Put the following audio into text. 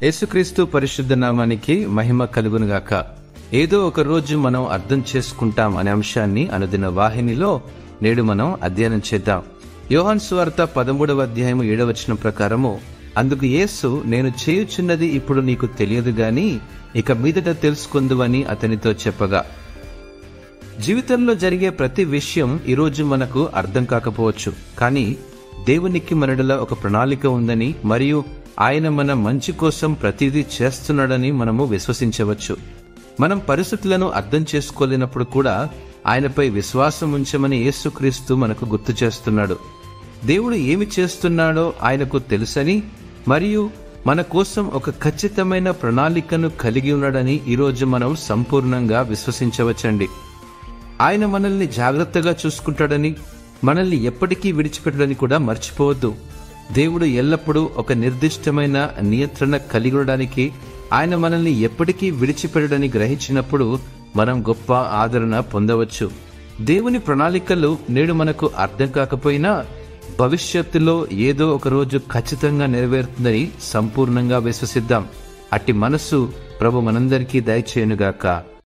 యేసుక్రీస్తు పరిశుద్ధ నామానికి మహిమ కలుగునుగాక. ఏదో ఒక రోజు మనం అర్థం చేసుకుంటాం అనే అంశాన్ని అనుదిన వాహినిలో నేడు మనం అధ్యయనం చేద్దాం. యోహాను సువార్త 13వ అధ్యాయం 7వ వచనం ప్రకారము, అందుకు యేసు, నేను చేయుచున్నది ఇప్పుడు నీకు తెలియదు గాని ఇక మీదట తెలుసుకుందువని అతనితో చెప్పగా. జీవితంలో జరిగే ప్రతి విషయం ఈరోజు మనకు అర్థం కాకపోవచ్చు, కానీ దేవునికి మనడల ఒక ప్రణాళిక ఉందని మరియు ఆయన మన మంచి కోసం ప్రతిదీ చేస్తున్నాడని మనము విశ్వసించవచ్చు. మనం పరిస్థితులను అర్థం చేసుకోలేనప్పుడు కూడా ఆయనపై విశ్వాసం ఉంచమని యేసుక్రీస్తు మనకు గుర్తు చేస్తున్నాడు. దేవుడు ఏమి చేస్తున్నాడో ఆయనకు తెలుసని మరియు మన కోసం ఒక ఖచ్చితమైన ప్రణాళికను కలిగి ఉన్నాడని ఈరోజు మనం సంపూర్ణంగా విశ్వసించవచ్చండి. ఆయన మనల్ని జాగ్రత్తగా చూసుకుంటాడని, మనల్ని ఎప్పటికీ విడిచిపెట్టడని కూడా మర్చిపోవద్దు. దేవుడు ఎల్లప్పుడూ ఒక నిర్దిష్టమైన నియంత్రణ కలిగి ఉండడానికి, ఆయన మనల్ని ఎప్పటికీ విడిచిపెట్టడని గ్రహించినప్పుడు మనం గొప్ప ఆదరణ పొందవచ్చు. దేవుని ప్రణాళికలు నేడు మనకు అర్థం కాకపోయినా భవిష్యత్తులో ఏదో ఒక రోజు ఖచ్చితంగా నెరవేరుతుందని సంపూర్ణంగా విశ్వసిద్దాం. అట్టి మనస్సు ప్రభు మనందరికీ దయచేయునుగాక.